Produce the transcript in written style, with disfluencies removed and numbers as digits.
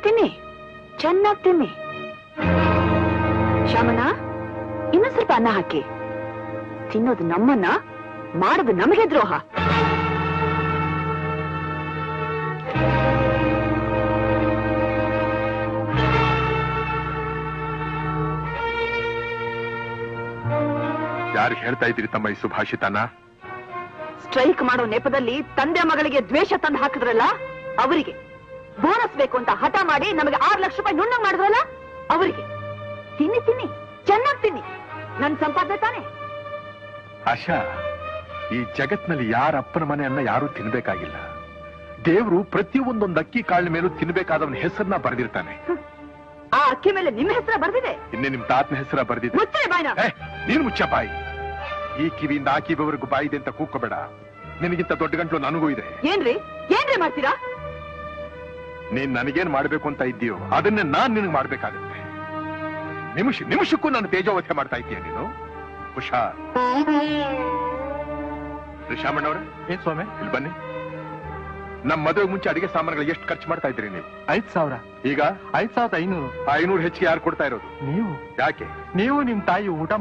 ತಿನ್ನಿ ತಿನ್ನಿ, ಚೆನ್ನಾಗಿ ತಿನ್ನಿ. ಶ್ಯಾಮಣ್ಣ, ಇನ್ನೂ ಸ್ವಲ್ಪ ಅನ್ನ ಹಾಕಿ. ತಿನ್ನೋದು ನಮ್ಮನ್ನ, ಮಾಡೋದು ನಮಗೆ ದ್ರೋಹ. ಯಾರು ಹೇಳ್ತಾ ಇದ್ರಿ ತಮ್ಮ ಈ ಸುಭಾಷಿತನ? ಸ್ಟ್ರೈಕ್ ಮಾಡೋ ನೆಪದಲ್ಲಿ ತಂದೆ ಮಗಳಿಗೆ ದ್ವೇಷ ತಂದು ಹಾಕಿದ್ರಲ್ಲ ಅವರಿಗೆ, ಬೋನಸ್ ಬೇಕು ಅಂತ ಹಠ ಮಾಡಿ ನಮಗೆ 6 ಲಕ್ಷ ರೂಪಾಯಿ ನುಣ್ಣಗ್ ಮಾಡಿದ್ರಲ್ಲ ಅವರಿಗೆ. ತಿನ್ನಿ ತಿನ್ನಿ, ಚೆನ್ನಾಗಿ ತಿನ್ನಿ, ನನ್ ಸಂಪಾದನೆ ತಾನೆ. ಆಶಾ, ಈ ಜಗತ್ನಲ್ಲಿ ಯಾರ ಅಪ್ಪನ ಮನೆಯನ್ನ ಯಾರು ತಿನ್ಬೇಕಾಗಿಲ್ಲ. ದೇವ್ರು ಪ್ರತಿಯೊಂದೊಂದು ಅಕ್ಕಿ ಕಾಳಿನ ಮೇಲೂ ತಿನ್ಬೇಕಾದವನ ಹೆಸರನ್ನ ಬರೆದಿರ್ತಾನೆ. ಆ ಅಕ್ಕಿ ಮೇಲೆ ನಿಮ್ಮ ಹೆಸರ ಬರ್ದಿದೆ, ಇನ್ನೇ ನಿಮ್ ತಾತನ ಹೆಸರ ಬರ್ದಿದೆ. ಮುಚ್ಚೆ ಬಾಯ್ನ. ನೀನು ಮುಚ್ಚ ಬಾಯಿ. ಈ ಕಿವಿಯಿಂದ ಆ ಕಿವಿವರೆಗೂ ಬಾಯಿದೆ ಅಂತ ಕೂಕೋಬೇಡ. ನಿನಗಿಂತ ದೊಡ್ಡ ಗಂಟ್ಲು ನನಗೂ ಇದೆ. ಏನ್ರಿ ಏನ್ರಿ ಮಾಡ್ತೀರಾ? ನೀನ್ ನನಗೇನ್ ಮಾಡ್ಬೇಕು ಅಂತ ಇದ್ದೀಯೋ ಅದನ್ನೇ ನಾನ್ ನಿನಗೆ ಮಾಡ್ಬೇಕಾಗತ್ತೆ. ನಿಮಿಷಕ್ಕೂ ನಾನು ತೇಜೋವಧೆ ಮಾಡ್ತಾ ಇದ್ದೀಯ ನೀನು. ಹುಷಾರ್. ಶ್ಯಾಮಣ್ಣವ್ರೆ, ಏನ್ ಸ್ವಾಮಿ? ಇಲ್ಲಿ ಬನ್ನಿ. ನಮ್ ಮದುವೆಗೆ ಮುಂಚೆ ಅಡಿಗೆ ಸಾಮಾನುಗಳು ಎಷ್ಟು ಖರ್ಚು ಮಾಡ್ತಾ ಇದ್ರಿ ನೀವು? 5,000. ಈಗ 5,500. 500 ಹೆಚ್ಚಿಗೆ ಯಾರು ಕೊಡ್ತಾ ಇರೋದು? ನೀವು. ಯಾಕೆ? ನೀವು ನಿಮ್ ತಾಯಿ ಊಟ